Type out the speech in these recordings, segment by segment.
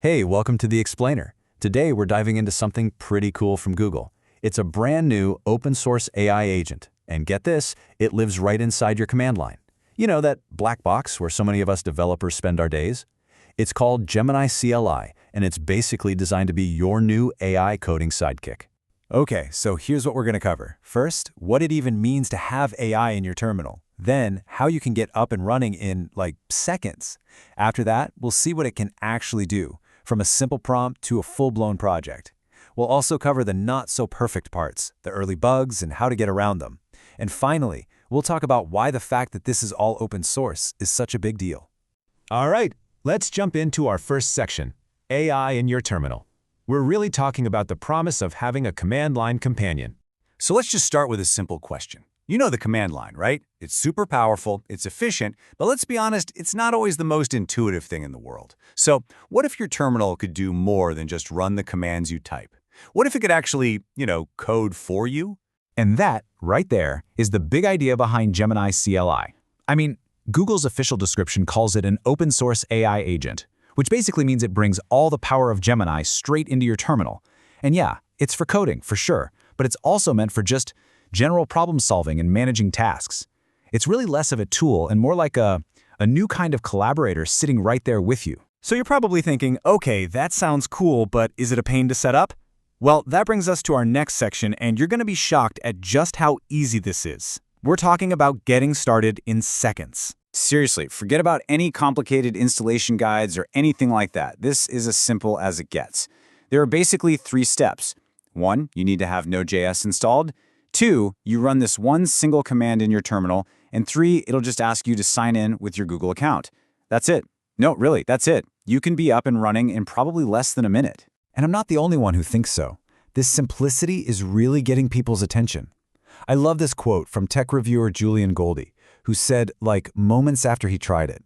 Hey, welcome to The Explainer. Today we're diving into something pretty cool from Google. It's a brand new open source AI agent. And get this, it lives right inside your command line. You know, that black box where so many of us developers spend our days? It's called Gemini CLI, and it's basically designed to be your new AI coding sidekick. Okay, so here's what we're going to cover. First, what it even means to have AI in your terminal. Then, how you can get up and running in, like, seconds. After that, we'll see what it can actually do, from a simple prompt to a full-blown project. We'll also cover the not-so-perfect parts, the early bugs, and how to get around them. And finally, we'll talk about why the fact that this is all open source is such a big deal. All right, let's jump into our first section, AI in your terminal. We're really talking about the promise of having a command line companion. So let's just start with a simple question. You know the command line, right? It's super powerful, it's efficient, but let's be honest, it's not always the most intuitive thing in the world. So what if your terminal could do more than just run the commands you type? What if it could actually, code for you? And that, right there, is the big idea behind Gemini CLI. I mean, Google's official description calls it an open source AI agent, which basically means it brings all the power of Gemini straight into your terminal. And yeah, it's for coding, for sure, but it's also meant for just general problem solving and managing tasks. It's really less of a tool and more like a new kind of collaborator sitting right there with you. So you're probably thinking, okay, that sounds cool, but is it a pain to set up? Well, that brings us to our next section, and you're going to be shocked at just how easy this is. We're talking about getting started in seconds. Seriously, forget about any complicated installation guides or anything like that. This is as simple as it gets. There are basically 3 steps. 1, you need to have Node.js installed. 2, you run this one single command in your terminal. And 3, it'll just ask you to sign in with your Google account. That's it. No, really, that's it. You can be up and running in probably less than a minute. And I'm not the only one who thinks so. This simplicity is really getting people's attention. I love this quote from tech reviewer Julian Goldie, who said, like moments after he tried it,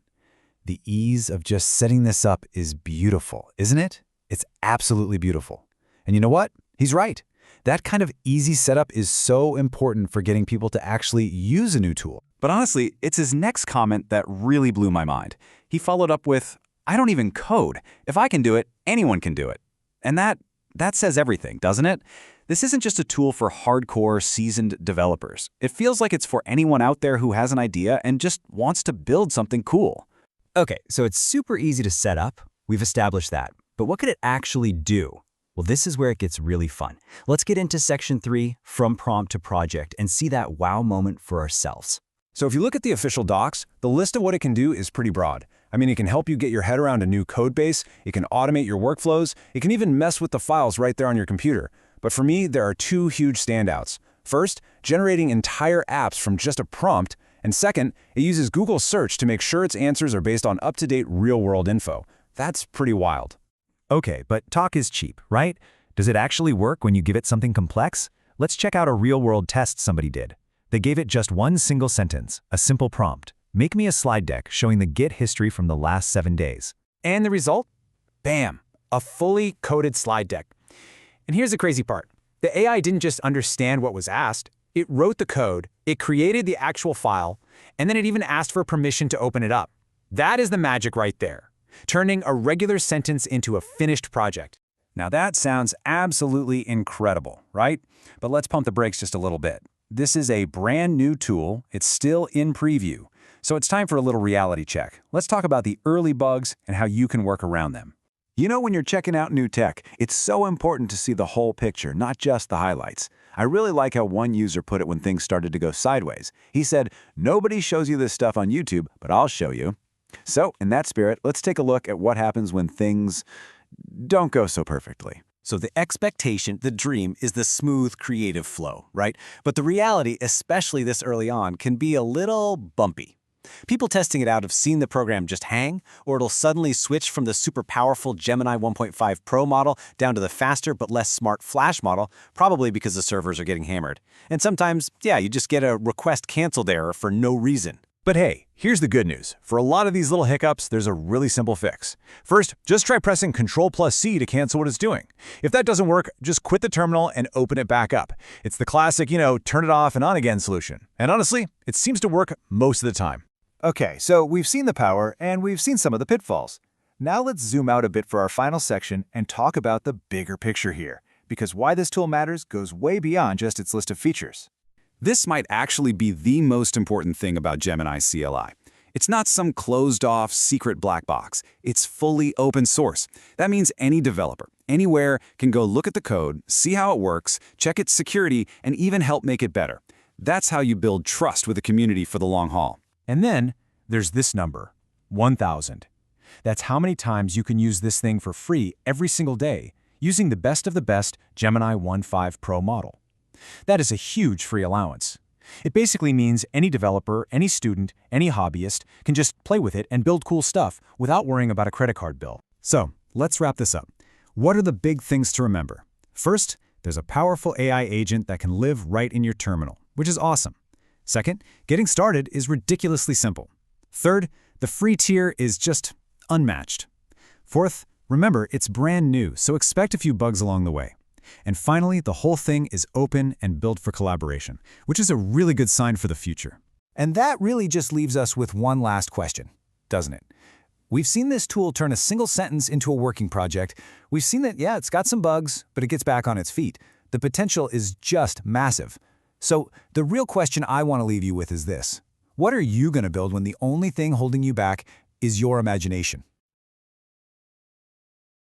"The ease of just setting this up is beautiful, isn't it? It's absolutely beautiful." And you know what? He's right. That kind of easy setup is so important for getting people to actually use a new tool. But honestly, it's his next comment that really blew my mind. He followed up with, "I don't even code. If I can do it, anyone can do it." And that says everything, doesn't it? This isn't just a tool for hardcore, seasoned developers. It feels like it's for anyone out there who has an idea and just wants to build something cool. Okay, so it's super easy to set up. We've established that. But what could it actually do? Well, this is where it gets really fun. Let's get into section 3, from prompt to project, and see that wow moment for ourselves. So if you look at the official docs, the list of what it can do is pretty broad. I mean, it can help you get your head around a new code base, it can automate your workflows, it can even mess with the files right there on your computer. But for me, there are 2 huge standouts. First, generating entire apps from just a prompt, and second, it uses Google Search to make sure its answers are based on up-to-date real-world info. That's pretty wild. Okay, but talk is cheap, right? Does it actually work when you give it something complex? Let's check out a real-world test somebody did. They gave it just one single sentence, a simple prompt. Make me a slide deck showing the Git history from the last 7 days. And the result? Bam! A fully coded slide deck. And here's the crazy part. The AI didn't just understand what was asked. It wrote the code, it created the actual file, and then it even asked for permission to open it up. That is the magic right there, turning a regular sentence into a finished project. Now that sounds absolutely incredible, right? But let's pump the brakes just a little bit. This is a brand new tool. It's still in preview. So it's time for a little reality check. Let's talk about the early bugs and how you can work around them. You know, when you're checking out new tech, it's so important to see the whole picture, not just the highlights. I really like how one user put it when things started to go sideways. He said, "Nobody shows you this stuff on YouTube, but I'll show you." So, in that spirit, let's take a look at what happens when things don't go so perfectly. So the expectation, the dream, is the smooth, creative flow, right? But the reality, especially this early on, can be a little bumpy. People testing it out have seen the program just hang, or it'll suddenly switch from the super powerful Gemini 1.5 Pro model down to the faster but less smart Flash model, probably because the servers are getting hammered. And sometimes, yeah, you just get a request canceled error for no reason. But hey, here's the good news. For a lot of these little hiccups, there's a really simple fix. First, just try pressing Ctrl+C to cancel what it's doing. If that doesn't work, just quit the terminal and open it back up. It's the classic, turn it off and on again solution. And honestly, it seems to work most of the time. Okay, so we've seen the power and we've seen some of the pitfalls. Now let's zoom out a bit for our final section and talk about the bigger picture here, because why this tool matters goes way beyond just its list of features. This might actually be the most important thing about Gemini CLI. It's not some closed-off, secret black box. It's fully open source. That means any developer, anywhere, can go look at the code, see how it works, check its security, and even help make it better. That's how you build trust with a community for the long haul. And then there's this number, 1,000. That's how many times you can use this thing for free every single day using the best of the best Gemini 1.5 Pro model. That is a huge free allowance. It basically means any developer, any student, any hobbyist can just play with it and build cool stuff without worrying about a credit card bill. So, let's wrap this up. What are the big things to remember? First, there's a powerful AI agent that can live right in your terminal, which is awesome. Second, getting started is ridiculously simple. Third, the free tier is just unmatched. Fourth, remember, it's brand new, so expect a few bugs along the way. And finally, the whole thing is open and built for collaboration, which is a really good sign for the future. And that really just leaves us with one last question, doesn't it? We've seen this tool turn a single sentence into a working project. We've seen that, yeah, it's got some bugs, but it gets back on its feet. The potential is just massive. So the real question I want to leave you with is this. What are you going to build when the only thing holding you back is your imagination?